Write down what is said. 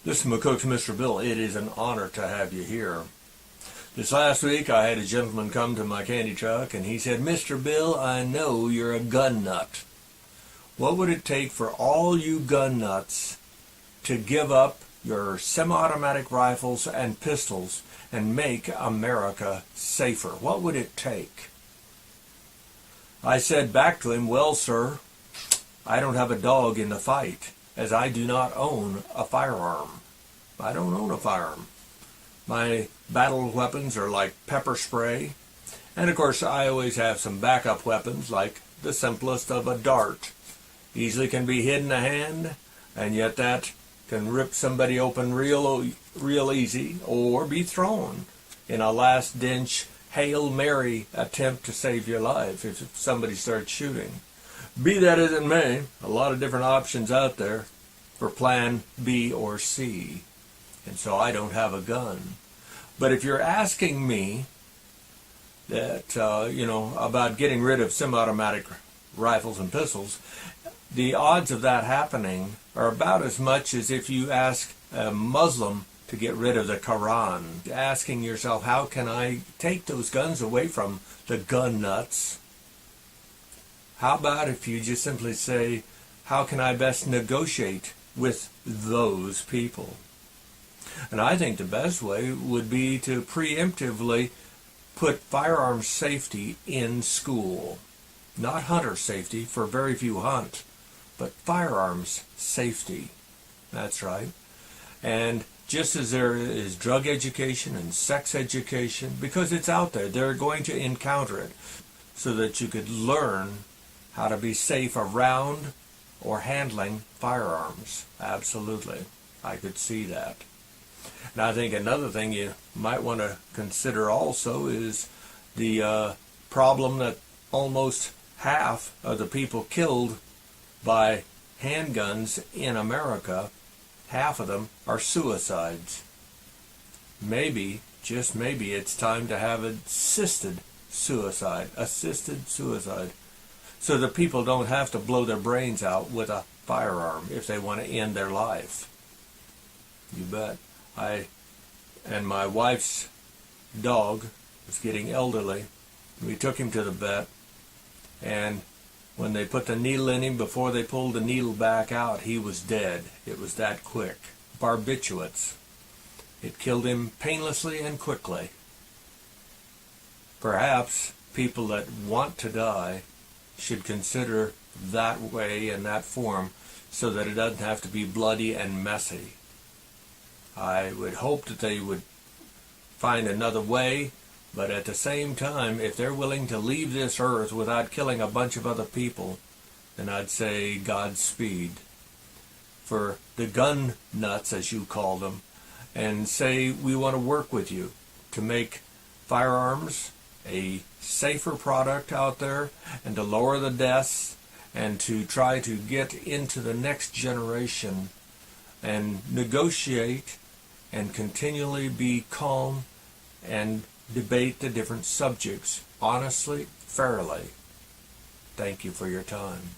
This is McCook's Mr. Bill. It is an honor to have you here. This last week I had a gentleman come to my candy truck and he said, "Mr. Bill, I know you're a gun nut. What would it take for all you gun nuts to give up your semi-automatic rifles and pistols and make America safer? What would it take?" I said back to him, "Well, sir, I don't have a dog in the fight, as I do not own a firearm. I don't own a firearm. My battle weapons are like pepper spray, and of course I always have some backup weapons like the simplest of a dart. Easily can be hid in a hand, and yet that can rip somebody open real easy, or be thrown in a last-ditch Hail Mary attempt to save your life if somebody starts shooting. Be that as it may, a lot of different options out there for plan B or C, and so I don't have a gun. But if you're asking me that, about getting rid of semi-automatic rifles and pistols, the odds of that happening are about as much as if you ask a Muslim to get rid of the Quran. Asking yourself, how can I take those guns away from the gun nuts? How about if you just simply say, how can I best negotiate with those people? And I think the best way would be to preemptively put firearms safety in school. Not hunter safety, for very few hunt, but firearms safety. That's right. And just as there is drug education and sex education, because it's out there, they're going to encounter it, so that you could learn how to be safe around or handling firearms. Absolutely. I could see that. And I think another thing you might want to consider also is the problem that almost half of the people killed by handguns in America, half of them are suicides. Maybe, just maybe, it's time to have assisted suicide, so that people don't have to blow their brains out with a firearm if they want to end their life. You bet. And my wife's dog was getting elderly. We took him to the vet, and when they put the needle in him, before they pulled the needle back out, he was dead. It was that quick. Barbiturates. It killed him painlessly and quickly. Perhaps people that want to die should consider that way and that form, so that it doesn't have to be bloody and messy. I would hope that they would find another way, but at the same time, if they're willing to leave this earth without killing a bunch of other people, then I'd say Godspeed. For the gun nuts, as you call them, and say we want to work with you to make firearms a safer product out there, and to lower the deaths, and to try to get into the next generation and negotiate and continually be calm and debate the different subjects honestly, fairly. Thank you for your time.